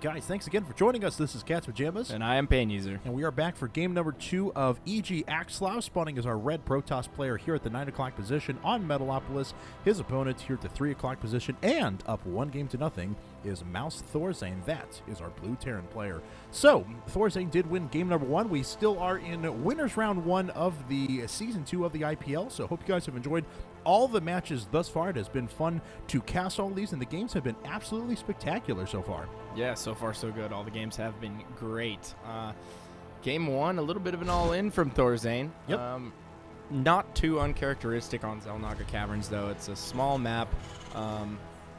Guys, thanks again for joining us. This is Cat's Pajamas. And I am Pain User. And we are back for game number 2 of E.G. Axslav, spawning as our red Protoss player here at the 9 o'clock position on Metalopolis. His opponent here at the 3 o'clock position and up 1-0 is Mouse ThorZaIn. That is our blue Terran player. So, ThorZaIn did win game number 1. We still are in winners round 1 of the season 2 of the IPL, so hope you guys have enjoyed all the matches thus far. It has been fun to cast all these, and the games have been absolutely spectacular so far. Yeah, so far so good. All the games have been great. Game 1, a little bit of an all-in from ThorZaIn. Yep. Not too uncharacteristic on Xel'Naga Caverns, though. It's a small map.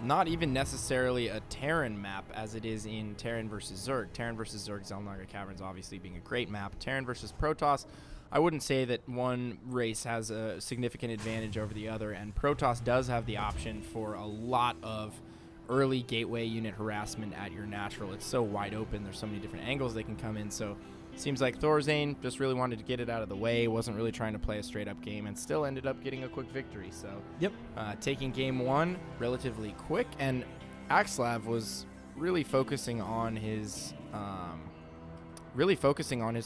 Not even necessarily a Terran map as it is in Terran versus Zerg. Terran versus Zerg, Xel'Naga Caverns obviously being a great map. Terran versus Protoss, I wouldn't say that one race has a significant advantage over the other, and Protoss does have the option for a lot of early gateway unit harassment at your natural. It's so wide open. There's so many different angles they can come in, so seems like ThorZaIn just really wanted to get it out of the way, wasn't really trying to play a straight-up game, and still ended up getting a quick victory. So, yep. Taking game 1 relatively quick, and Axslav was really focusing on his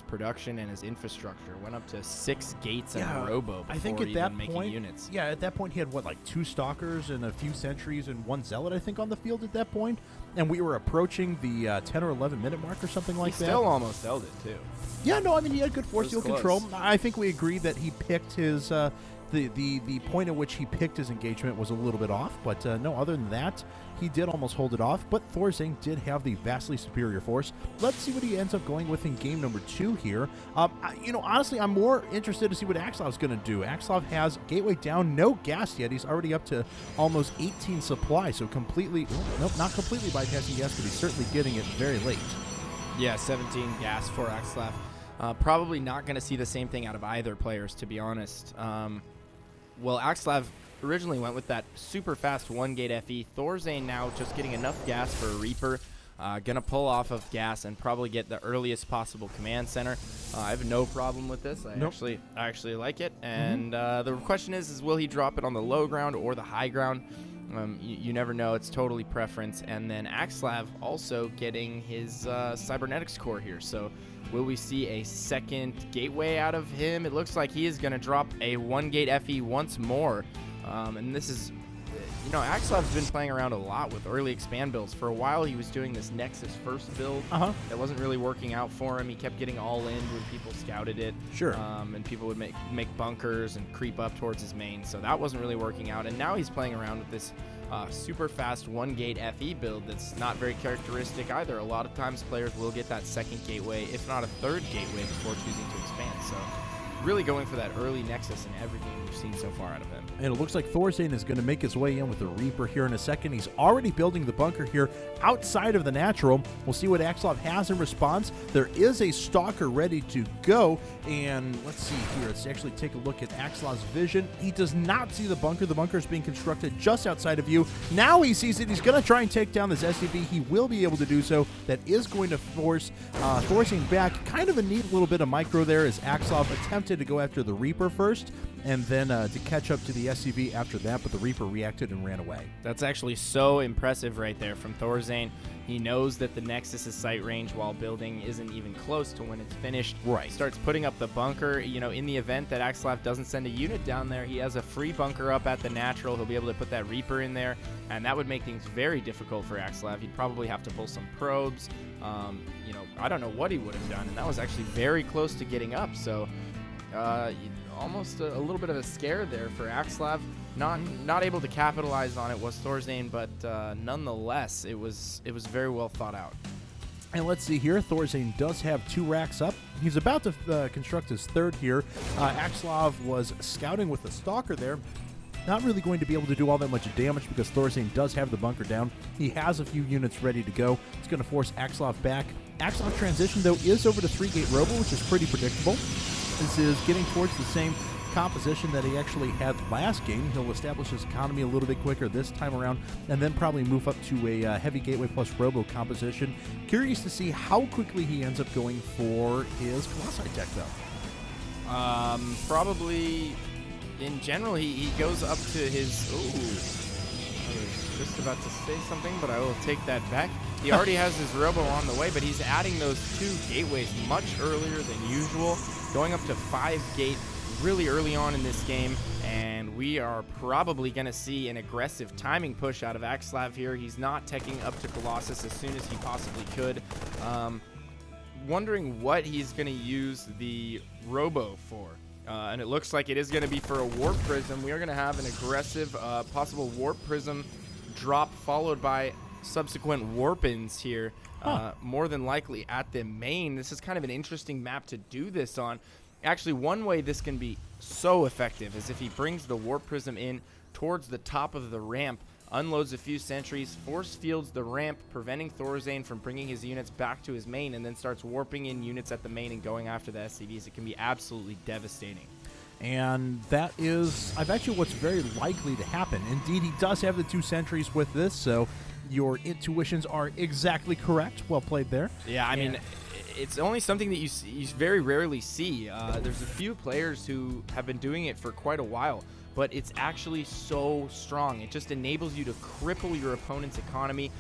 production and his infrastructure. Went up to 6 gates and a robo before I think at that making point, units. Yeah, at that point he had, 2 Stalkers and a few Sentries and 1 Zealot, I think, on the field at that point. And we were approaching the 10 or 11 minute mark or something like that. He still almost held it, too. Yeah, no, I mean, he had good force field control. I think we agreed that he picked his... The point at which he picked his engagement was a little bit off, but no, other than that, he did almost hold it off, but ThorZaIn did have the vastly superior force. Let's see what he ends up going with in game number 2 here. Honestly, I'm more interested to see what Axslav's going to do. Axslav has Gateway down, no gas yet. He's already up to almost 18 supply, so completely, not completely bypassing gas, but he's certainly getting it very late. Yeah, 17 gas for Axslav. Probably not going to see the same thing out of either players, to be honest. Well, Axslav originally went with that super fast 1-gate FE. ThorZaIn now just getting enough gas for a Reaper. Gonna pull off of gas and probably get the earliest possible command center. I have no problem with this. I actually like it. And the question is will he drop it on the low ground or the high ground? You never know. It's totally preference. And then Axslav also getting his cybernetics core here. So will we see a second gateway out of him? It looks like he is going to drop a 1-gate FE once more. And this is, Axslav's been playing around a lot with early expand builds. For a while, he was doing this Nexus first build. That wasn't really working out for him. He kept getting all in when people scouted it. Sure. And people would make bunkers and creep up towards his main. So that wasn't really working out. And now he's playing around with this super fast 1-gate FE build that's not very characteristic either. A lot of times players will get that second gateway, if not a third gateway, before choosing to expand. So really going for that early Nexus and everything we've seen so far out of him. And it looks like ThorZaIn is going to make his way in with the Reaper here in a second. He's already building the bunker here outside of the natural. We'll see what Axslav has in response. There is a Stalker ready to go. And let's see here. Let's actually take a look at Axslav's vision. He does not see the bunker. The bunker is being constructed just outside of view. Now he sees it. He's going to try and take down this SCV. He will be able to do so. That is going to force ThorZaIn back. Kind of a neat little bit of micro there as Axslav attempted to go after the Reaper first, and then to catch up to the SCV after that, but the Reaper reacted and ran away. That's actually so impressive right there from ThorZaIn. He knows that the Nexus's sight range while building isn't even close to when it's finished. Right. He starts putting up the bunker. In the event that Axslav doesn't send a unit down there, he has a free bunker up at the natural. He'll be able to put that Reaper in there, and that would make things very difficult for Axslav. He'd probably have to pull some probes. I don't know what he would have done, and that was actually very close to getting up. So almost a little bit of a scare there for Axslav. Not able to capitalize on it was ThorZaIn, but nonetheless, it was very well thought out. And let's see here. ThorZaIn does have 2 racks up. He's about to construct his third here. Axslav was scouting with the Stalker there. Not really going to be able to do all that much damage because ThorZaIn does have the bunker down. He has a few units ready to go. It's going to force Axslav back. Axslav transition, though, is over to 3-gate Robo, which is pretty predictable. This is getting towards the same composition that he actually had last game. He'll establish his economy a little bit quicker this time around, and then probably move up to a heavy gateway plus robo composition. Curious to see how quickly he ends up going for his Colossi tech, though. Probably, in general, he goes up to his... I was just about to say something, but I will take that back. He already has his robo on the way, but he's adding those 2 gateways much earlier than usual, going up to 5 gate really early on in this game, and we are probably going to see an aggressive timing push out of Axslav here. He's not teching up to Colossus as soon as he possibly could. Wondering what he's going to use the robo for. And it looks like it is going to be for a Warp Prism. We are going to have an aggressive possible Warp Prism drop followed by subsequent Warp-ins here, more than likely at the main. This is kind of an interesting map to do this on. Actually, one way this can be so effective is if he brings the Warp Prism in towards the top of the ramp, unloads a few sentries, force fields the ramp, preventing ThorZaIn from bringing his units back to his main, and then starts warping in units at the main and going after the SCVs. It can be absolutely devastating. And that is, I bet you, what's very likely to happen. Indeed, he does have the 2 sentries with this, so your intuitions are exactly correct. Well played there. Yeah, I mean, it's only something that you very rarely see. There's a few players who have been doing it for quite a while, but it's actually so strong. It just enables you to cripple your opponent's economy.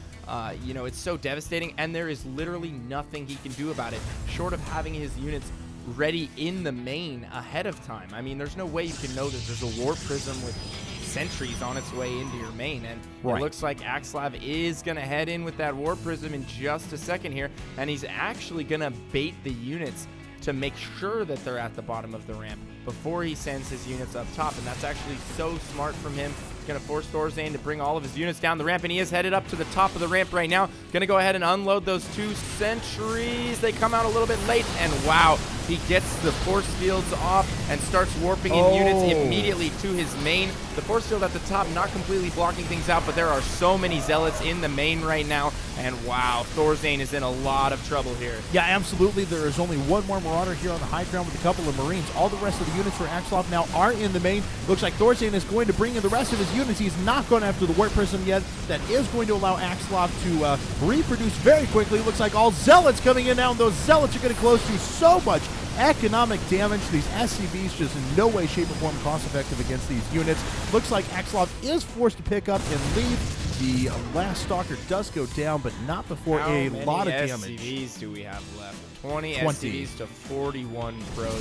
You know, it's so devastating, and there is literally nothing he can do about it, short of having his units ready in the main ahead of time. I mean, there's no way you can know that there's a Warp Prism with sentries on its way into your main, and it looks like Axslav is going to head in with that Warp Prism in just a second here, and he's actually going to bait the units to make sure that they're at the bottom of the ramp before he sends his units up top, and that's actually so smart from him. He's going to force ThorZaIn to bring all of his units down the ramp, and he is headed up to the top of the ramp right now. Going to go ahead and unload those 2 sentries. They come out a little bit late, and wow, he gets the force fields off and starts warping in units immediately to his main. The force field at the top not completely blocking things out, but there are so many Zealots in the main right now, and wow, ThorZaIn is in a lot of trouble here. Yeah, absolutely. There is only one more Marauder here on the high ground with a couple of Marines. All the rest of the units for Axslav now are in the main. Looks like ThorZaIn is going to bring in the rest of his units. He's not going after the Warp Prism yet. That is going to allow Axslav to reproduce very quickly. Looks like all Zealots coming in now, and those Zealots are getting close to so much economic damage. These SCVs just in no way, shape, or form cost-effective against these units. Looks like Axslav is forced to pick up and leave. The last Stalker does go down, but not before a lot of damage. How many SCVs do we have left? 20 SCVs to 41 pros.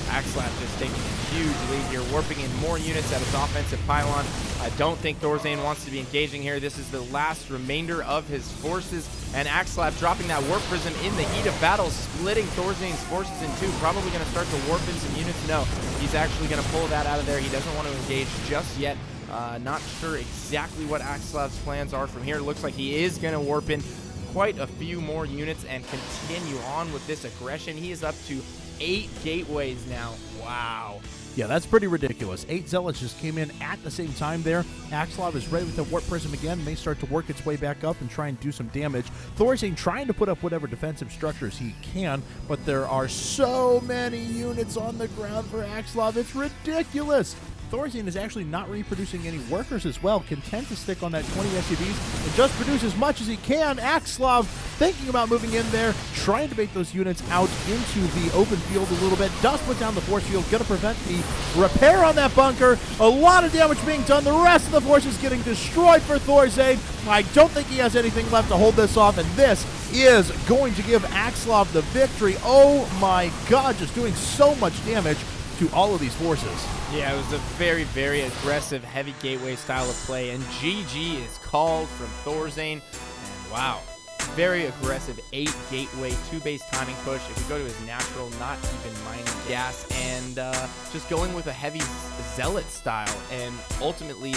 Axslav just taking a huge lead here, warping in more units at his offensive pylon. I don't think ThorZaIn wants to be engaging here. This is the last remainder of his forces, and Axslav dropping that Warp Prism in the heat of battle, splitting ThorZaIn's forces in 2. Probably going to start to warp in some units. No, he's actually going to pull that out of there. He doesn't want to engage just yet. Not sure exactly what Axslav's plans are from here. Looks like he is going to warp in quite a few more units and continue on with this aggression. He is up to 8 gateways now. Wow. Yeah, that's pretty ridiculous. 8 Zealots just came in at the same time there. Axslav is ready with the Warp Prism again. May start to work its way back up and try and do some damage. ThorZaIn trying to put up whatever defensive structures he can, but there are so many units on the ground for Axslav. It's ridiculous. ThorZaIn is actually not reproducing any workers as well, content to stick on that 20 SCVs and just produce as much as he can. Axslav thinking about moving in there, trying to bait those units out into the open field a little bit. Does put down the force field, going to prevent the repair on that bunker. A lot of damage being done. The rest of the forces getting destroyed for ThorZaIn. I don't think he has anything left to hold this off, and this is going to give Axslav the victory. Oh my God, just doing so much damage to all of these forces. Yeah, it was a very, very aggressive, heavy gateway style of play, and GG is called from ThorZaIn. And wow, very aggressive 8 gateway, 2 base timing push. If you go to his natural, not even mining gas, and just going with a heavy zealot style, and ultimately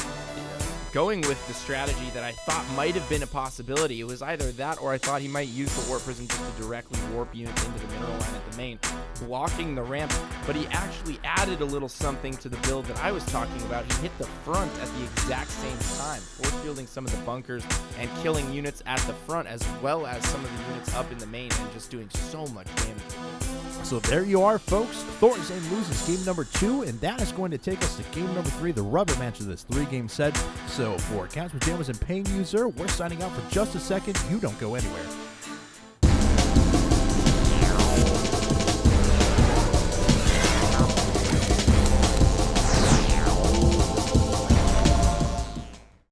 going with the strategy that I thought might have been a possibility. It was either that, or I thought he might use the Warp Prism just to directly warp units into the mineral line at the main, blocking the ramp, but he actually added a little something to the build that I was talking about. He hit the front at the exact same time, force fielding some of the bunkers and killing units at the front, as well as some of the units up in the main, and just doing so much damage. So there you are, folks. ThorZaIn loses game number 2, and that is going to take us to game number 3, the rubber match of this 3-game set. So for Cats Pajamas and Pain User, we're signing out for just a second. You don't go anywhere.